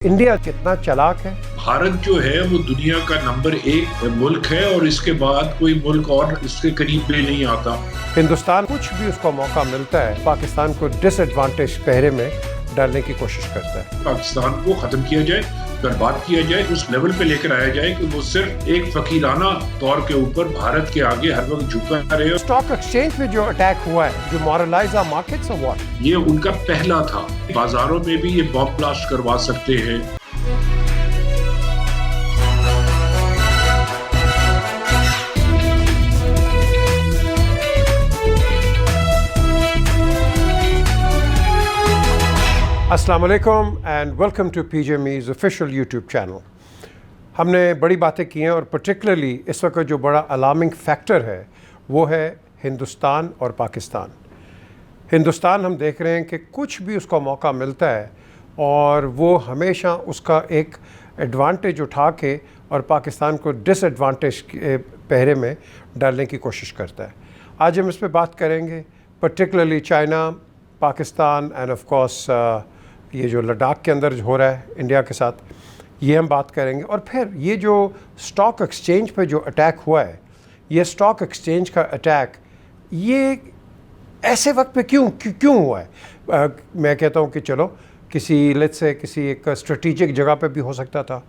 India कितना चालाक है। भारत जो है वो दुनिया का नंबर 1 मुल्क है और इसके बाद कोई मुल्क और इसके करीब भी नहीं आता। हिंदुस्तान कुछ भी उसको मौका मिलता है पाकिस्तान को डिसएडवांटेज पहरे में डालने की कोशिश करता है। पाकिस्तान को खत्म किया जाए, बर्बाद किया जाए, उस लेवल पे लेकर आया जाए कि वो सिर्फ एक फकीराना तौर के ऊपर भारत के आगे हर वक्त झुका रहे। स्टॉक एक्सचेंज में जो अटैक हुआ है, जो मॉरलाइज आवर मार्केट्स और व्हाट, ये उनका पहला था। बाजारों में भी ये बॉम्ब ब्लास्ट करवा सकते हैं। अस्सलाम वालेकुम and welcome to PJME's official YouTube channel. हमने बड़ी बातें की हैं और पर्टिकुलरली इस वक्त जो बड़ा अलार्मिंग फैक्टर है वो है हिंदुस्तान और पाकिस्तान। हिंदुस्तान हम देख रहे हैं कि कुछ भी उसको मौका मिलता है और वो हमेशा उसका एक एडवांटेज उठा के और पाकिस्तान को डिसएडवांटेज के पहरे में डालने की कोशिश करता है। आज हम इस पर बात करेंगे, particularly China, Pakistan end of course ये जो लद्दाख के अंदर हो रहा है इंडिया के साथ, ये हम बात करेंगे। और फिर ये जो स्टॉक एक्सचेंज पे जो अटैक हुआ है, ये स्टॉक एक्सचेंज का अटैक ये ऐसे वक्त पे क्यों हुआ है। मैं कहता हूँ कि चलो किसी एक स्ट्रेटेजिक जगह पे भी हो सकता था,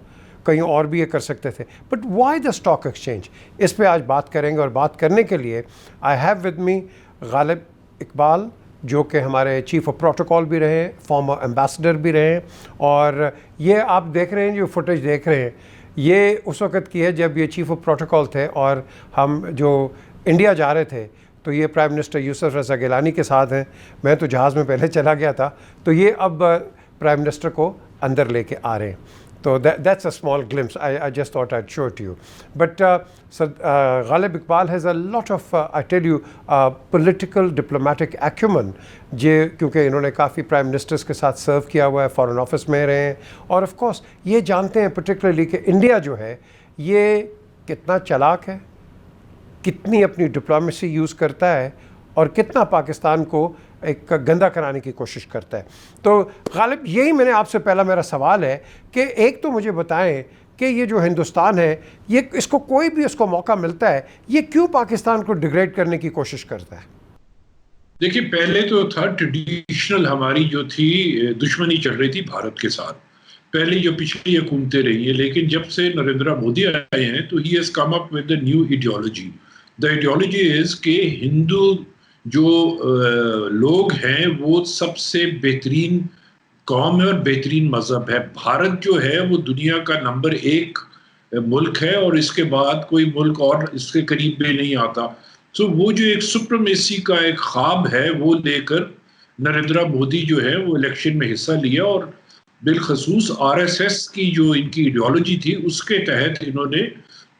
कहीं और भी ये कर सकते थे, but why the stock exchange, इस पे आज बात करेंगे। और बात करने के लिए I have with me Ghalib Iqbal, जो कि हमारे चीफ़ ऑफ प्रोटोकॉल भी रहे, फॉर्मर एम्बेसडर भी रहे। और ये आप देख रहे हैं, जो फुटेज देख रहे हैं, ये उस वक्त की है जब ये चीफ़ ऑफ प्रोटोकॉल थे और हम जो इंडिया जा रहे थे, तो ये प्राइम मिनिस्टर यूसुफ रज़ा गिलानी के साथ हैं। मैं तो जहाज़ में पहले चला गया था, तो ये अब प्राइम मिनिस्टर को अंदर लेके आ रहे हैं। तो that's a small glimpse. I just thought I'd show it to you. But Ghalib Iqbal has a lot of, I tell you, political diplomatic acumen. क्योंकि इन्होंने काफ़ी प्राइम मिनिस्टर्स के साथ सर्व किया हुआ है, फॉरेन ऑफिस में रहे हैं, और ऑफ कोर्स ये जानते हैं पर्टिकुलरली कि इंडिया जो है ये कितना चालाक है, कितनी अपनी डिप्लोमेसी यूज़ करता है और कितना पाकिस्तान को एक गंदा कराने की कोशिश करता है। तो गालिब, यही मैंने आपसे पहला मेरा सवाल है कि एक तो मुझे बताएं कि ये जो हिंदुस्तान है, ये इसको कोई भी उसको मौका मिलता है, ये क्यों पाकिस्तान को डिग्रेड करने की कोशिश करता है? देखिए, पहले तो था ट्रेडिशनल हमारी जो थी दुश्मनी चल रही थी भारत के साथ, पहले जो पिछली हुकूमतें रही है। लेकिन जब से नरेंद्र मोदी आए हैं तो he has come up with the new ideology. The ideology is कि हिंदू जो लोग हैं वो सबसे बेहतरीन कौम है और बेहतरीन मज़हब है। भारत जो है वो दुनिया का नंबर 1 मुल्क है और इसके बाद कोई मुल्क और इसके करीब भी नहीं आता। तो वो जो एक सुप्रीमेसी का एक ख्वाब है वो लेकर नरेंद्र मोदी जो है वो इलेक्शन में हिस्सा लिया और बिलखसूस RSS की जो इनकी आइडियोलॉजी थी उसके तहत इन्होंने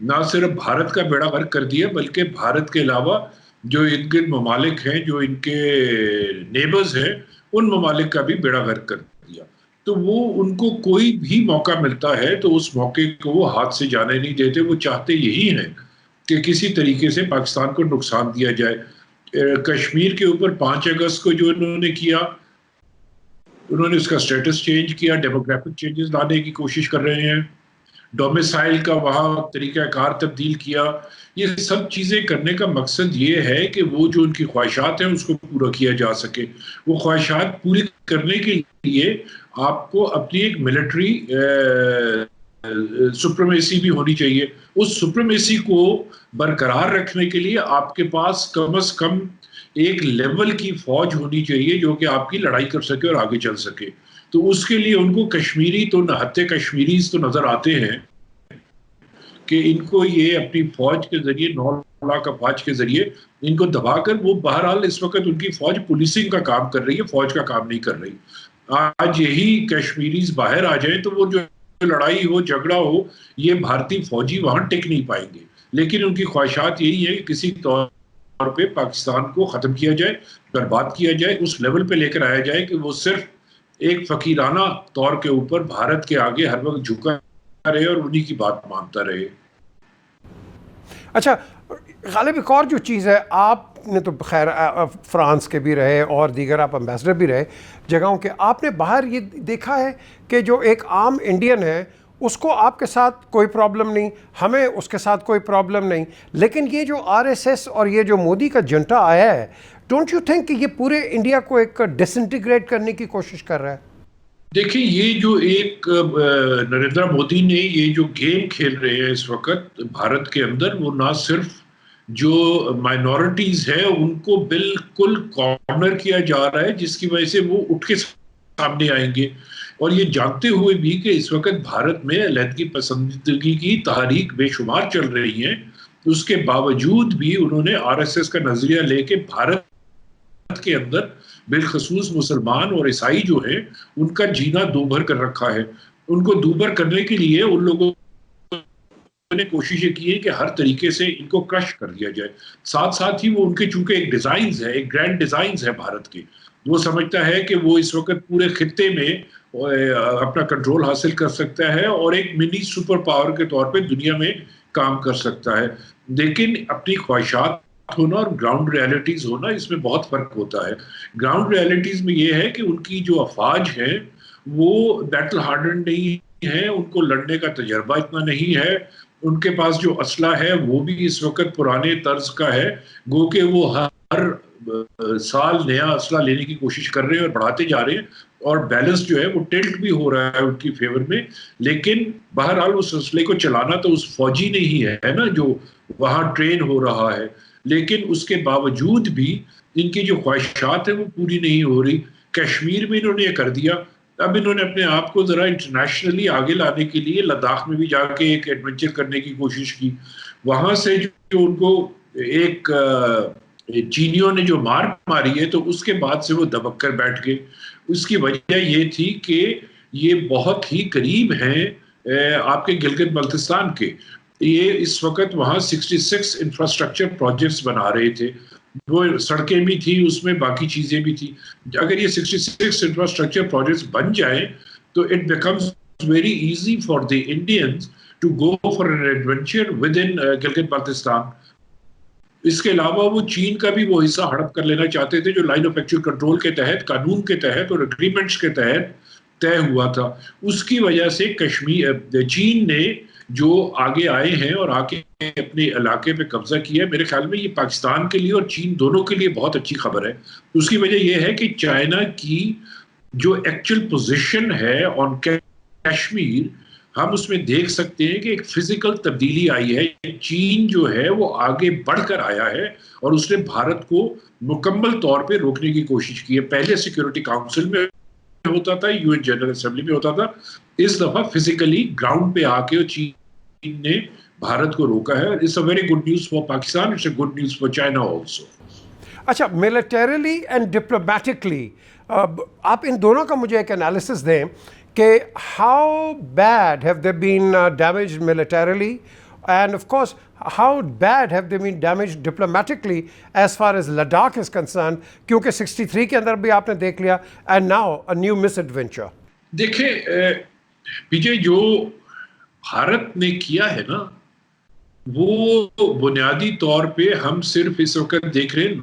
ना सिर्फ भारत का बेड़ा गर्क कर दिया बल्कि भारत के अलावा जो इनके ममालिक हैं, जो इनके नेबर्स हैं, उन ममालिक का भी बेड़ा गर्क कर दिया। तो वो उनको कोई भी मौका मिलता है तो उस मौके को वो हाथ से जाने नहीं देते। वो चाहते यही हैं कि किसी तरीके से पाकिस्तान को नुकसान दिया जाए। कश्मीर के ऊपर 5 अगस्त को जो इन्होंने किया, उन्होंने उसका स्टेटस चेंज किया, डेमोग्राफिक चेंजेस लाने की कोशिश कर रहे हैं, डोमिसाइल का वहाँ तरीक़ाकार तब्दील किया। ये सब चीज़ें करने का मकसद ये है कि वो जो उनकी ख्वाहिशात हैं उसको पूरा किया जा सके। वो ख्वाहिशात पूरी करने के लिए आपको अपनी एक मिलिट्री सुप्रीमेसी भी होनी चाहिए। उस सुप्रीमेसी को बरकरार रखने के लिए आपके पास कम से कम एक लेवल की फौज होनी चाहिए जो कि आपकी लड़ाई कर सके और आगे चल सके। तो उसके लिए उनको कश्मीरी तो नहत्ते कश्मीरीज तो नज़र आते हैं कि इनको ये अपनी फौज के ज़रिए 9 लाख अफवाज के ज़रिए इनको दबाकर, वो बहरहाल इस वक्त उनकी फौज पुलिसिंग का काम कर रही है, फौज का काम नहीं कर रही। आज यही कश्मीरीज बाहर आ जाए तो वो जो लड़ाई हो, झगड़ा हो, ये भारतीय फौजी वहाँ टिक नहीं पाएंगे। लेकिन उनकी ख्वाहिशात यही है कि किसी तौर पे पाकिस्तान को ख़त्म किया जाए, बर्बाद किया जाए, उस लेवल पे लेकर आया जाए कि वो सिर्फ एक फकीराना तौर के ऊपर भारत के आगे हर वक्त झुका रहे और उन्हीं की बात मानता रहे। अच्छा, गालिब एक और जो चीज़ है, आपने तो खैर फ्रांस के भी रहे और दीगर आप एम्बेसडर भी रहे जगहों के, आपने बाहर ये देखा है कि जो एक आम इंडियन है उसको आपके साथ कोई प्रॉब्लम नहीं, हमें उसके साथ कोई प्रॉब्लम नहीं, लेकिन ये जो आरएसएस और ये जो मोदी का जंटा आया है, डोंट यू थिंक कि ये पूरे इंडिया को एक डिसइंटीग्रेट करने की कोशिश कर रहा है? देखिए, ये जो एक नरेंद्र मोदी ने ये जो गेम खेल रहे हैं इस वक्त भारत के अंदर, वो ना सिर्फ जो माइनॉरिटीज है उनको बिल्कुल कॉर्नर किया जा रहा है, जिसकी वजह से वो उठ के सामने आएंगे, और ये जानते हुए भी कि इस वक्त भारत में अलहदगी पसंदगी की तहरीक बेशुमार चल रही है, उसके बावजूद भी उन्होंने आरएसएस का नजरिया लेके भारत के अंदर बिलखसूस मुसलमान और ईसाई जो है उनका जीना दूभर कर रखा है। उनको दूभर करने के लिए उन लोगों ने कोशिशें की है कि हर तरीके से इनको क्रश कर दिया जाए। साथ साथ ही वो उनके चूंकि एक डिजाइन है, एक ग्रैंड डिजाइन है भारत के, वो समझता है कि वो इस वक्त पूरे खित्ते में अपना कंट्रोल हासिल कर सकता है और एक मिनी सुपर पावर के तौर पे दुनिया में काम कर सकता है। लेकिन अपनी ख्वाहिशात होना और ग्राउंड रियलिटीज होना, इसमें बहुत फर्क होता है। ग्राउंड रियलिटीज में ये है कि उनकी जो अफवाज है वो बैटल हार्डन नहीं है, उनको लड़ने का तजर्बा इतना नहीं है, उनके पास जो असला है वो भी इस वक्त पुराने तर्ज का है, गो के वो हर साल नया असला लेने की कोशिश कर रहे हैं और बढ़ाते जा रहे हैं, और बैलेंस जो है वो टिल्ट भी हो रहा है उनकी फेवर में। लेकिन बहरहाल उस असले को चलाना तो उस फौजी ने ही है ना, जो वहां ट्रेन हो रहा है। लेकिन उसके बावजूद भी इनकी जो ख्वाहिशात है वो पूरी नहीं हो रही। कश्मीर में इन्होंने ये कर दिया, अब इन्होंने अपने आप को जरा इंटरनेशनली आगे लाने के लिए लद्दाख में भी जाके एक एडवेंचर करने की कोशिश की। वहां से जो उनको एक चीनियों ने जो मार मारी है, तो उसके बाद से वो दबक कर बैठ गए। उसकी वजह ये थी कि ये बहुत ही करीब हैं आपके गिलगित बल्तिस्तान के। ये इस वक्त वहां 66 इंफ्रास्ट्रक्चर प्रोजेक्ट्स बना रहे थे, वो सड़कें भी थी उसमें, बाकी चीजें भी थी। अगर ये 66 इंफ्रास्ट्रक्चर प्रोजेक्ट्स बन जाए तो it becomes very easy for the Indians to go for an adventure with in Gilgit Baltistan. इसके अलावा वो चीन का भी वो हिस्सा हड़प कर लेना चाहते थे, जो लाइन ऑफ एक्चुअल कंट्रोल के तहत, कानून के तहत और एग्रीमेंट्स के तहत तय हुआ था। उसकी वजह से कश्मीर, चीन ने जो आगे आए हैं और आके अपने इलाके पे कब्जा किया है, मेरे ख्याल में ये पाकिस्तान के लिए और चीन दोनों के लिए बहुत अच्छी खबर है। उसकी वजह यह है कि चाइना की जो एक्चुअल पोजीशन है ऑन कश्मीर, हम उसमें देख सकते हैं कि एक फिजिकल तब्दीली आई है। चीन जो है वो आगे बढ़कर आया है और उसने भारत को मुकम्मल तौर पे रोकने की कोशिश की है। पहले सिक्योरिटी काउंसिल में होता था, यूएन जनरल असेंबली में होता था, इस दफा फिजिकली ग्राउंड पे आके चीन ने भारत को रोका है। It's a very good news for Pakistan, it's a good news for China also. अच्छा, मिलिटरीली एंड डिप्लोमेटिकली आप इन दोनों का मुझे एक एनालिसिस दें कि how bad have they been damaged militarily, and of course how bad have they been damaged diplomatically as far as Ladakh is concerned, क्योंकि 63 के अंदर भी आपने देख लिया and now a new misadventure। देखिए विजय, जो भारत ने किया है ना, वो बुनियादी तौर पे हम सिर्फ इस वक्त देख रहे हैं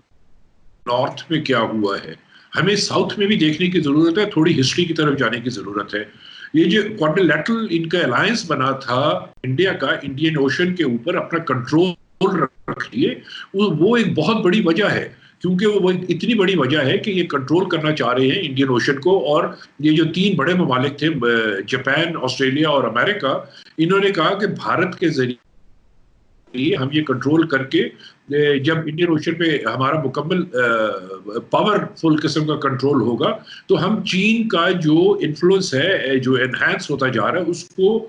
नॉर्थ में क्या हुआ है, हमें साउथ में भी देखने की जरूरत है, थोड़ी हिस्ट्री की तरफ जाने की जरूरत है। ये जो क्वाड्रिलैटरल इनका अलायंस बना था इंडिया का, इंडियन ओशन के ऊपर अपना कंट्रोल रख लिए, वो एक बहुत बड़ी वजह है, क्योंकि वो इतनी बड़ी वजह है कि ये कंट्रोल करना चाह रहे हैं इंडियन ओशन को। और ये जो तीन बड़े ममालिक थे, जापान, ऑस्ट्रेलिया और अमेरिका, इन्होंने कहा कि भारत के जरिए हम ये कंट्रोल करके, जब इंडियन ओशन पे हमारा मुकम्मल पावरफुल किस्म का कंट्रोल होगा, तो हम चीन का जो इन्फ्लुएंस है, जो एनहांस होता जा रहा है, उसको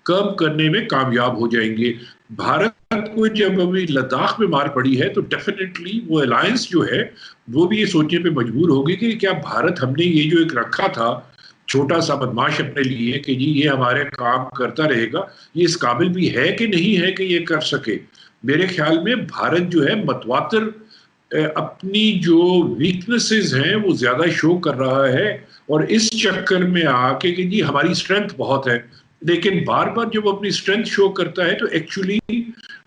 कम करने में कामयाब हो जाएंगे। भारत को जब अभी लद्दाख में मार पड़ी है, तो डेफिनेटली वो अलायंस जो है वो भी ये सोचने पे मजबूर होगी कि क्या भारत, हमने ये जो एक रखा था छोटा सा बदमाश अपने लिए कि जी ये हमारे काम करता रहेगा, ये इस काबिल भी है कि नहीं है कि ये कर सके। मेरे ख्याल में भारत जो है मतवातर अपनी जो वीकनेसेस हैं वो ज्यादा शो कर रहा है, और इस चक्कर में आके कि जी हमारी स्ट्रेंथ बहुत है, लेकिन बार बार जब अपनी स्ट्रेंथ शो करता है तो actually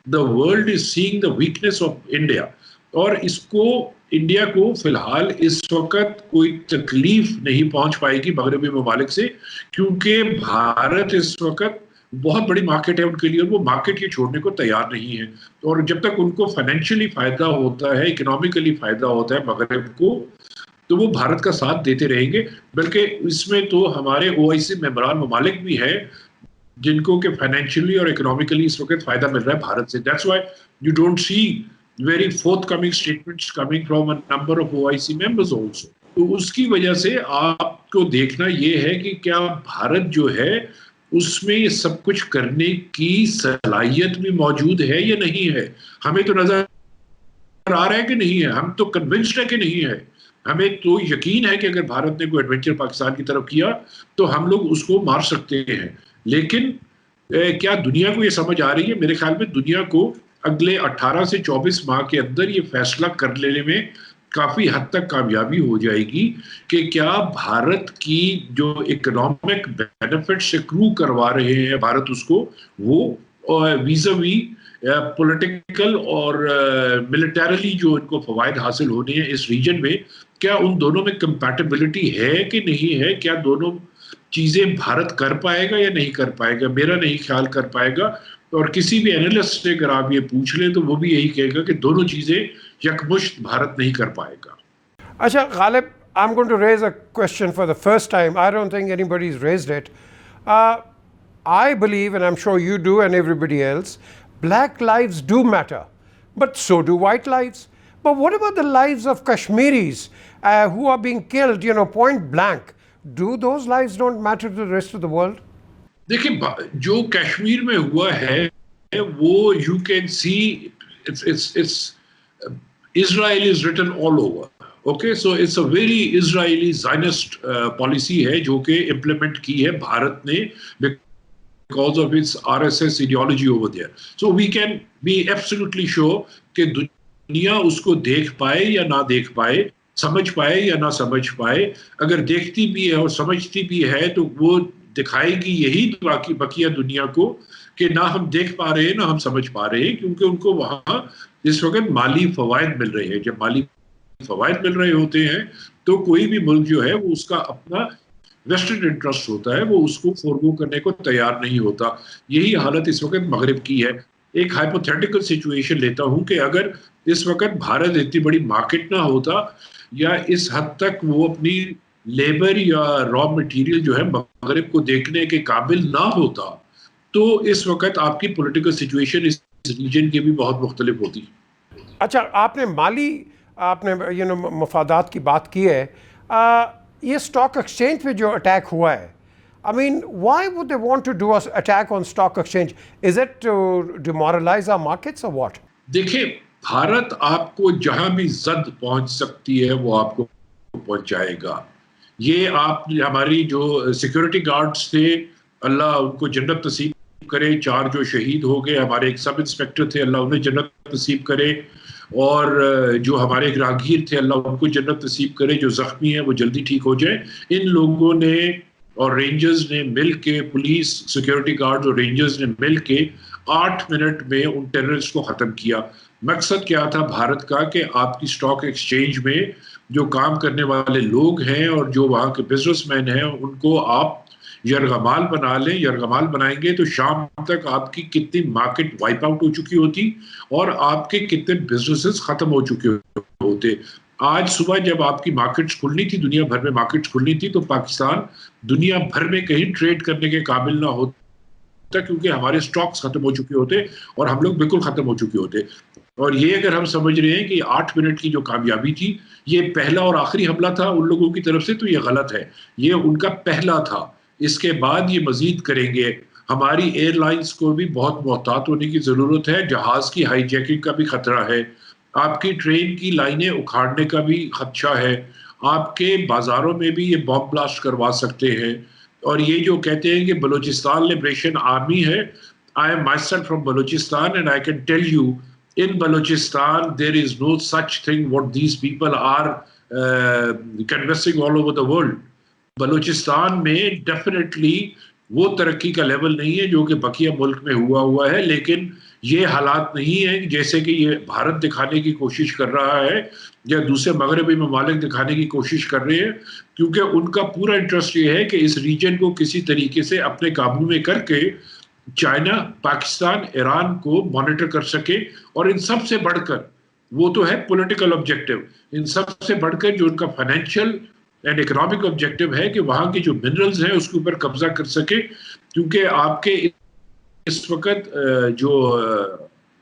the world is seeing the weakness of India. और इसको इंडिया को फिलहाल इस वक्त कोई तकलीफ नहीं पहुंच पाएगी मगरबी ममालिक से, क्योंकि भारत इस वक्त बहुत बड़ी मार्केट है उनके लिए और वो मार्केट ये छोड़ने को तैयार नहीं है। और जब तक उनको फाइनेंशियली फायदा होता है, इकोनॉमिकली फायदा होता है मगरब को, तो वो भारत का साथ देते रहेंगे। बल्कि इसमें तो हमारे ओआईसी मेंबरान ममालिक भी है जिनको के फाइनेंशियली और इकोनॉमिकली इस वक्त फायदा मिल रहा है भारत से। That's why you don't see very forthcoming statements coming from a number of OIC members also. तो उसकी वजह से आपको देखना ये है कि क्या भारत जो है उसमें ये सब कुछ करने की सलाहियत भी मौजूद है या नहीं है। हमें तो नजर आ रहा है कि नहीं है, हम तो कन्विंस्ड है कि नहीं है। हमें तो यकीन है कि अगर भारत ने कोई एडवेंचर पाकिस्तान की तरफ किया तो हम लोग उसको मार सकते हैं। लेकिन क्या दुनिया को ये समझ आ रही है? मेरे ख्याल में दुनिया को अगले 18 से 24 माह के अंदर ये फैसला कर लेने में काफी हद तक कामयाबी हो जाएगी कि क्या भारत की जो इकोनॉमिक बेनिफिट से क्रू करवा रहे हैं भारत उसको, वो वीज़ावी पॉलिटिकल और मिलिटरली जो इनको फवायद हासिल होने हैं इस रीजन में, क्या उन दोनों में कंपैटिबिलिटी है कि नहीं है? क्या दोनों चीजें भारत कर पाएगा या नहीं कर पाएगा? मेरा नहीं ख्याल कर पाएगा। और किसी भी एनालिस्ट से अगर आप ये पूछ लें तो वो भी यही कहेगा कि दोनों चीजें यकमुश्त भारत नहीं कर पाएगा। अच्छा Ghalib, I'm going to raise a question for the first time. I don't think anybody's raised it. I believe, and I'm sure you do and everybody else, black lives do matter, but so do white lives. But what about the lives of Kashmiris who are being killed, point blank? Do those lives don't matter to the rest of the world? देखिए, जो कश्मीर में हुआ है वो you can see it's Israel is written all over. Okay, so it's a very Israeli Zionist policy है जो कि implement की है भारत ने because of its RSS ideology over there. So we can be absolutely sure कि दुनिया उसको देख पाए या ना देख पाए, समझ पाए या ना समझ पाए, अगर देखती भी है और समझती भी है तो वो दिखाएगी यही बाकी बकिया दुनिया को कि ना हम देख पा रहे हैं ना हम समझ पा रहे हैं, क्योंकि उनको वहां इस वक्त माली फवायद मिल रहे हैं। जब माली फवायद मिल रहे होते हैं तो कोई भी मुल्क जो है वो उसका अपना वेस्टेड इंटरेस्ट होता है, वो उसको फोरगो करने को तैयार नहीं होता। यही हालत इस वक्त मगरिब की है। एक हाइपोथेटिकल सिचुएशन लेता हूं कि अगर इस वक्त भारत इतनी बड़ी मार्केट ना होता या इस हद तक वो अपनी लेबर या रॉ मटेरियल जो है मगरिब को देखने के काबिल ना होता, तो इस वक्त आपकी पॉलिटिकल सिचुएशन इस रीजन की भी बहुत मुख्तलिफ होती। अच्छा, आपने माली आपने मफादात की बात की है। ये स्टॉक एक्सचेंज पे जो अटैक हुआ है, I mean, why would they want to do an attack on stock exchange? Is it to demoralize our markets or what? देखिए, भारत आपको जहां भी जद पहुंच सकती है वो आपको पहुंचाएगा। ये आप हमारी जो सिक्योरिटी गार्ड्स थे, अल्लाह उनको जन्नत नसीब करे, 4 जो शहीद हो गए, हमारे एक सब इंस्पेक्टर थे, अल्लाह उन्हें जन्नत नसीब करे, और जो हमारे एक राहगीर थे, अल्लाह उनको जन्नत नसीब करे, जो जख्मी है वो जल्दी ठीक हो जाए। इन लोगों ने और रेंजर्स ने मिल के, पुलिस, सिक्योरिटी गार्ड्स और रेंजर्स ने मिल के 8 मिनट में उन टेररिस्ट को खत्म किया। मकसद क्या था भारत का कि आपकी स्टॉक एक्सचेंज में जो काम करने वाले लोग हैं और जो वहाँ के बिजनेसमैन हैं उनको आप यरगमाल बना लें। यरगमाल बनाएंगे तो शाम तक आपकी कितनी मार्केट वाइप आउट हो चुकी होती और आपके कितने बिजनेसेस खत्म हो चुके होते। आज सुबह जब आपकी मार्केट्स खुलनी थी, दुनिया भर में मार्केट्स खुलनी थी, तो पाकिस्तान दुनिया भर में कहीं ट्रेड करने के काबिल ना होता, क्योंकि हमारे स्टॉक्स खत्म हो चुके होते और हम लोग बिल्कुल खत्म हो चुके होते। और ये अगर हम समझ रहे हैं कि 8 मिनट की जो कामयाबी थी ये पहला और आखिरी हमला था उन लोगों की तरफ से, तो ये गलत है। ये उनका पहला था, इसके बाद ये मजीद करेंगे। हमारी एयरलाइंस को भी बहुत मोहतात होने की जरूरत है। जहाज की हाईजैकिंग का भी खतरा है, आपकी ट्रेन की लाइनें उखाड़ने का भी खदशा है, आपके बाजारों में भी ये बॉम्ब ब्लास्ट करवा सकते हैं। और ये जो कहते हैं कि बलूचिस्तान लिबरेशन आर्मी है, I am myself from Balochistan and I can tell you in Balochistan there is no such thing what these people are conversing all over the world. Balochistan में डेफिनेटली वो तरक्की का लेवल नहीं है जो कि बकिया मुल्क में हुआ है। लेकिन ये हालात नहीं है जैसे कि ये भारत दिखाने की कोशिश कर रहा है या दूसरे मगरबी ममालिक दिखाने की कोशिश कर रहे हैं, क्योंकि उनका पूरा इंटरेस्ट ये है कि इस रीजन को किसी तरीके से अपने काबू में करके चाइना, पाकिस्तान, ईरान को मॉनिटर कर सके। और इन सब से बढ़कर, वो तो है पॉलिटिकल ऑब्जेक्टिव, इन सब से बढ़कर जो उनका फाइनेंशियल एंड इकोनॉमिक ऑब्जेक्टिव है कि वहां के जो मिनरल्स हैं उसके ऊपर कब्जा कर सके। क्योंकि आपके इस वक्त जो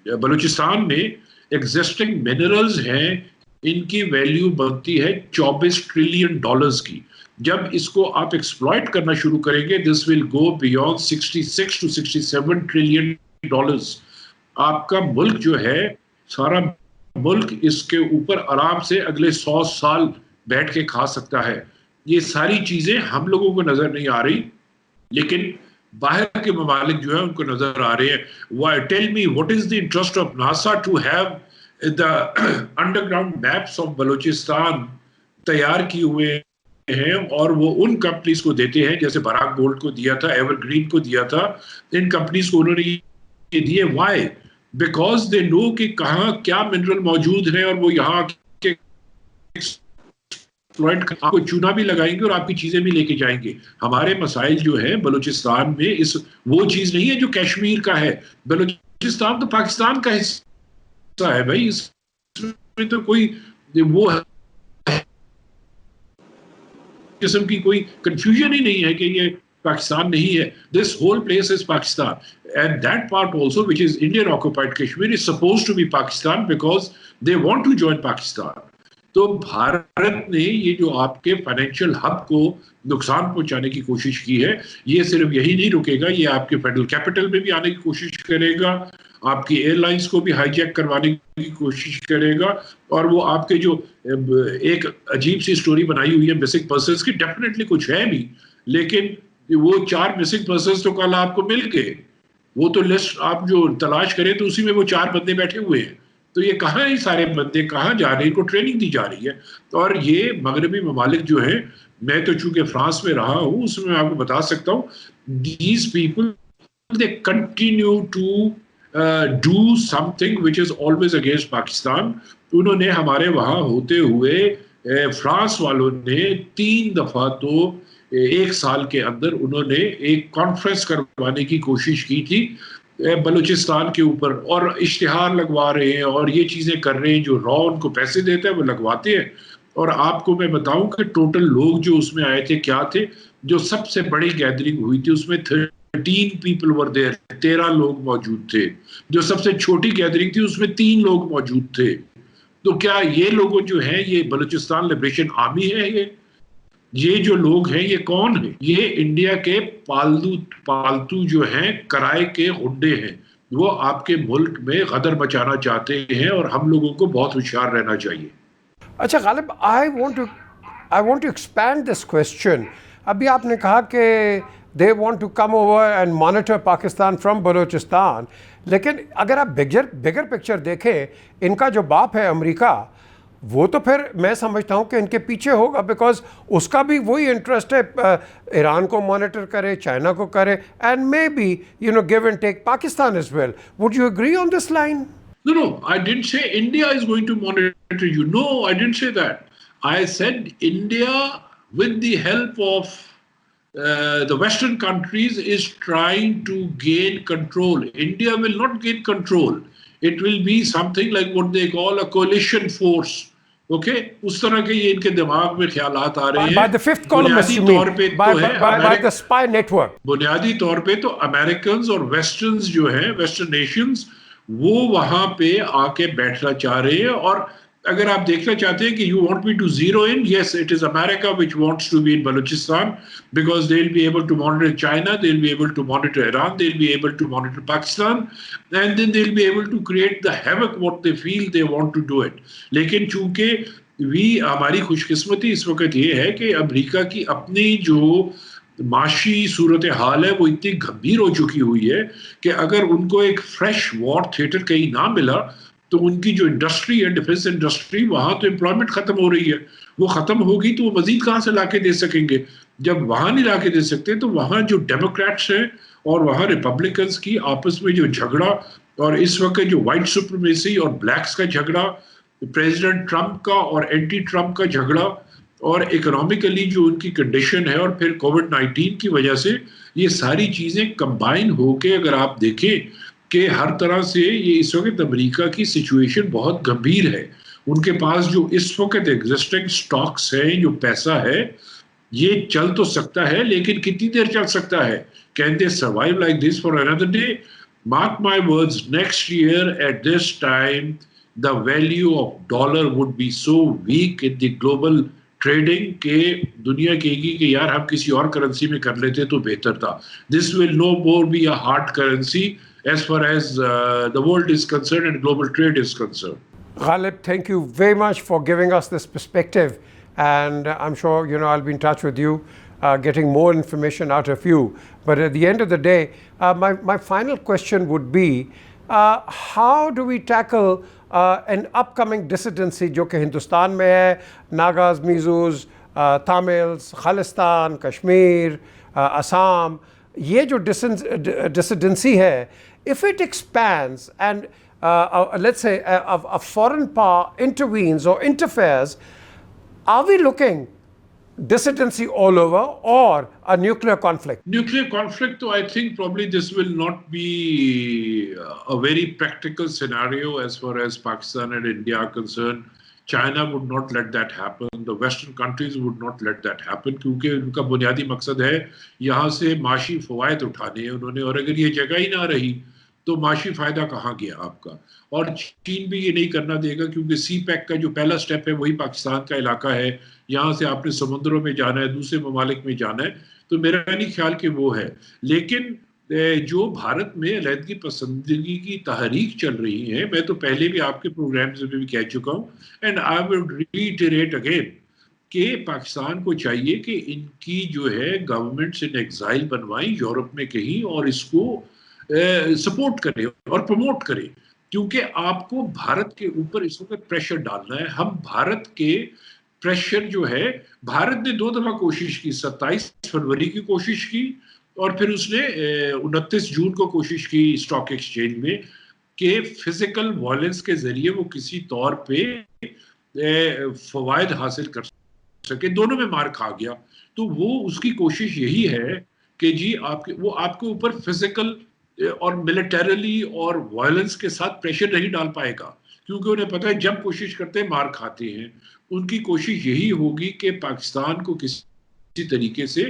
बलूचिस्तान में एग्जिस्टिंग मिनरल्स हैं, इनकी वैल्यू बनती है 24 ट्रिलियन डॉलर्स की। जब इसको आप एक्सप्लॉइट करना शुरू करेंगे, this will go beyond 66 to 67 trillion dollars. आपका मुल्क जो है, सारा मुल्क इसके ऊपर आराम से अगले 100 साल बैठ के खा सकता है। ये सारी चीजें हम लोगों को नजर नहीं आ रही, लेकिन बाहर के ममालिक जो है उनको नजर आ रहे हैं। Why tell me what is the interest of NASA to have the underground maps of Balochistan तैयार किए हुए हैं, और वो उन कंपनीज को देते हैं, जैसे बराक गोल्ड को दिया था, एवरग्रीन को दिया था, इन कंपनीज को उन्होंने ये दिए। वाई? बिकॉज दे नो कि कहाँ क्या मिनरल मौजूद है, और वो यहाँ के आपको चूना भी लगाएंगे और आपकी चीजें भी लेके जाएंगे। हमारे मसाइल जो है बलूचिस्तान में, इस वो चीज नहीं है जो कश्मीर का है। बलूचिस्तान तो पाकिस्तान का हिस्सा है भाई, इसमें तो कोई वो किस्म की कोई कंफ्यूजन ही नहीं है कि ये पाकिस्तान नहीं है। This whole place is Pakistan, and that part also which is Indian occupied Kashmir is supposed to be Pakistan because they want to join Pakistan. तो भारत ने ये जो आपके फाइनेंशियल हब को नुकसान पहुंचाने की कोशिश की है, ये सिर्फ यही नहीं रुकेगा, ये आपके फेडरल कैपिटल में भी आने की कोशिश करेगा, आपकी एयरलाइंस को भी हाईजैक करवाने की कोशिश करेगा। और वो आपके जो एक अजीब सी स्टोरी बनाई हुई है मिसिंग पर्सन्स की, डेफिनेटली कुछ है भी, लेकिन वो 4 मिसिंग पर्सन्स तो कल आपको मिल गए। वो तो लिस्ट आप जो तलाश करें तो उसी में वो 4 बंदे बैठे हुए हैं। तो ये कहाँ, ये सारे बंदे कहाँ जा रहे हैं? इनको ट्रेनिंग दी जा रही है। और ये मगरबी ममालिक जो है, मैं तो चूंकि फ्रांस में रहा हूँ, उसमें मैं आपको बता सकता हूँ, these people they continue to do something which is always against Pakistan. उन्होंने हमारे वहां होते हुए फ्रांस वालों ने 3 दफा तो 1 साल के अंदर उन्होंने एक कॉन्फ्रेंस करवाने की कोशिश की थी बलूचिस्तान के ऊपर, और इश्तिहार लगवा रहे हैं और ये चीजें कर रहे हैं। जो रॉ उनको पैसे देते हैं वो लगवाते हैं। और आपको मैं बताऊं कि टोटल लोग जो उसमें आए थे क्या थे, जो सबसे बड़ी गैदरिंग हुई थी उसमें 13 पीपल वर देयर, 13 लोग मौजूद थे। जो सबसे छोटी गैदरिंग थी उसमें 3 लोग मौजूद थे। तो क्या ये लोग जो हैं, ये बलूचिस्तान लिबरेशन आर्मी है? ये जो लोग हैं ये कौन है? ये इंडिया के पालतू जो हैं किराए के गुंडे हैं। वो आपके मुल्क में गदर मचाना चाहते हैं, और हम लोगों को बहुत होशियार रहना चाहिए। अच्छा Ghalib, I want to expand this question. अभी आपने कहा कि they want to come over and monitor Pakistan from Balochistan, लेकिन अगर आप बिगर पिक्चर देखें, इनका जो बाप है अमेरिका, वो तो फिर मैं समझता हूँ कि इनके पीछे होगा, बिकॉज उसका भी वही इंटरेस्ट है, ईरान को मॉनिटर करे, चाइना को करे, and maybe give and take Pakistan as well. Would you agree on this line? No, I didn't say India is going to monitor you. No, I didn't say that. I said India, with the help of the Western countries, is trying to gain control. India will not gain control. It will be something like what they call a coalition force. Okay, उस तरह के ये इनके दिमाग में ख्यालात आ रहे हैं। By the fifth columnist, you mean? By the spy network. बुनियादी तौर पे तो अमेरिकन्स और वेस्टर्न्स जो हैं, वेस्टर्न नेशंस, वो वहां पे आके बैठना चाह रहे हैं। और अगर आप देखना चाहते हैं कि you want me to zero in, yes, it is America which wants to be in Balochistan, because they will be able to monitor China, they will be able to monitor Iran, they will be able to monitor Pakistan, and then they will be able to create the havoc what they feel they want to do it. लेकिन चूंकि हमारी खुशकिस्मती इस वक्त ये है कि America की अपनी जो माशी सूरत हाल है वो इतनी गंभीर हो चुकी हुई है कि अगर उनको एक फ्रेश वॉर थिएटर कहीं ना मिला तो उनकी जो इंडस्ट्री है, डिफेंस इंडस्ट्री, वहां तो एम्प्लॉयमेंट खत्म हो रही है। वो खत्म होगी तो वो मजीद कहां से लाके दे सकेंगे? जब वहां नहीं ला के दे सकते तो वहां जो डेमोक्रेट्स हैं और वहां रिपब्लिकन्स की आपस में जो झगड़ा, और इस वक्त जो व्हाइट सुप्रीमेसी और ब्लैक्स का झगड़ा, प्रेसिडेंट ट्रंप का और एंटी ट्रंप का झगड़ा, और इकोनॉमिकली जो उनकी कंडीशन है, और फिर कोविड-19 की वजह से ये सारी चीजें कंबाइन होके अगर आप देखें कि हर तरह से ये इस वक्त अमेरिका की सिचुएशन बहुत गंभीर है। उनके पास जो इस वक्त एग्जिस्टिंग स्टॉक्स हैं, जो पैसा है, ये चल तो सकता है लेकिन कितनी देर चल सकता है? Can they survive like this for another day? Mark my words, next year at this time, the value of dollar would be so weak in the global trading के दुनिया कहेगी कि यार हम किसी और करेंसी में कर लेते तो बेहतर था. This will no more be a hard currency as far as the world is concerned and global trade is concerned. Ghalib, thank you very much for giving us this perspective, and I'm sure I'll be in touch with you, getting more information out of you. But at the end of the day, my final question would be, how do we tackle an upcoming dissidency जो कि हिंदुस्तान में है, Nagas, मीज़ोज़, Tamils, Khalistan, Kashmir, Assam, ये जो dissidency है, if it expands and let's say a foreign power intervenes or interferes, are we looking dissidency all over or a nuclear conflict? Nuclear conflict, I think probably this will not be a very practical scenario as far as Pakistan and India are concerned. China would not let that happen. The Western countries would not let that happen क्योंकि उनका बुनियादी मकसद है यहाँ से माशी फ़वायद उठाने हैं उन्होंने, और अगर ये जगह ही ना रही तो माशी फ़ायदा कहाँ गया आपका? और चीन भी ये नहीं करना देगा क्योंकि सी पैक का जो पहला स्टेप है वही पाकिस्तान का इलाका है, यहाँ से आपने समुद्रों में जाना है, दूसरे ममालिक में जाना है, तो मेरा नहीं ख्याल कि वो है. लेकिन जो भारत में अलहदगी पसंदगी की तहरीक चल रही है, मैं तो पहले भी आपके प्रोग्राम्स में भी कह चुका हूँ, and I will reiterate again कि पाकिस्तान को चाहिए कि इनकी जो है गवर्नमेंट्स इन एग्जाइल बनवाएं यूरोप में कहीं, और इसको सपोर्ट करें और प्रमोट करें, क्योंकि आपको भारत के ऊपर इस वक्त प्रेशर डालना है. हम भारत के प्रेशर जो है, भारत ने 2 दफा कोशिश की, 27 फरवरी की कोशिश की और फिर उसने 29 जून को कोशिश की स्टॉक एक्सचेंज में कि फिजिकल वायलेंस के जरिए वो किसी तौर पे फवायद हासिल कर सके. दोनों में मार खा गया. तो वो उसकी कोशिश यही है कि जी वो आपके ऊपर फिजिकल और मिलिटरली और वायलेंस के साथ प्रेशर नहीं डाल पाएगा, क्योंकि उन्हें पता है जब कोशिश करते हैं मार खाते हैं. उनकी कोशिश यही होगी कि पाकिस्तान को किसी तरीके से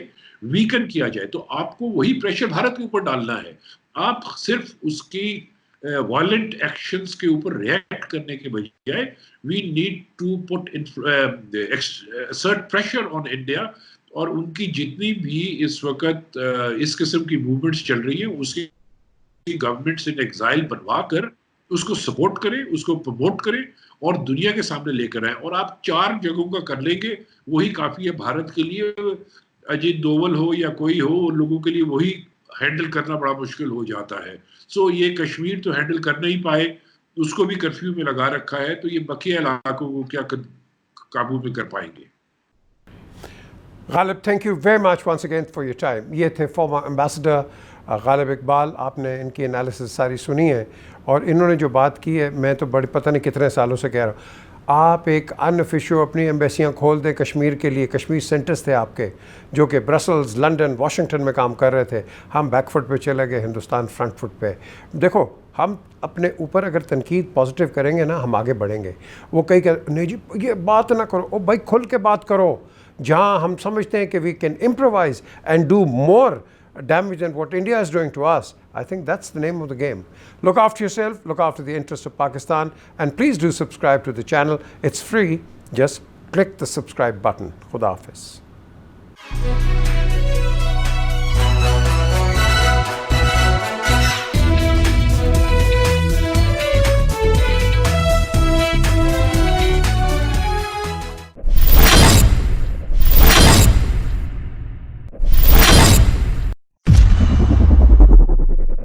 वीकन किया जाए. तो आपको वही प्रेशर भारत के ऊपर डालना है. आप सिर्फ उसकी वायलेंट एक्शंस के ऊपर रिएक्ट करने के बजाय we need to put exert pressure on India, और उनकी जितनी भी इस वक्त इस किस्म की मूवमेंट्स चल रही है उसकी गवर्नमेंट्स इन एग्जाइल बनवा कर उसको सपोर्ट करें, उसको प्रमोट करें और दुनिया के सामने लेकर आए. और आप 4 जगहों का कर लेंगे वही काफ़ी है भारत के लिए. अजीत डोवल हो या कोई हो, उन लोगों के लिए वही हैंडल करना बड़ा मुश्किल हो जाता है. सो ये कश्मीर तो हैंडल कर नहीं पाए, उसको भी कर्फ्यू में लगा रखा है, तो ये बकिया इलाकों को क्या काबू में कर पाएंगे? Ghalib, thank you very much once again for your time. ये थे फॉर्मर एम्बेसडर गालिब इकबाल. आपने इनकी एनालिसिस सारी सुनी है और इन्होंने जो बात की है, मैं तो बड़े पता नहीं कितने सालों से कह रहा हूँ, आप एक अनऑफिशियल अपनी एम्बेसियाँ खोल दें कश्मीर के लिए. कश्मीर सेंटर्स थे आपके जो कि ब्रसल्स, लंदन, वाशिंगटन में काम कर रहे थे. हम बैकफुट पे चले गए, हिंदुस्तान फ्रंट फुट पे. देखो, हम अपने ऊपर अगर तनकीद पॉजिटिव करेंगे ना, हम आगे बढ़ेंगे. वो कहीं कह नहीं जी ये बात ना करो, ओ भाई खुल के बात करो. जहाँ हम समझते हैं कि we can improvise and do more damage than what India is doing to us, I think that's the name of the game. Look after yourself, look after the interests of Pakistan, and please do subscribe to the channel. It's free. Just click the subscribe button. Khuda Hafiz.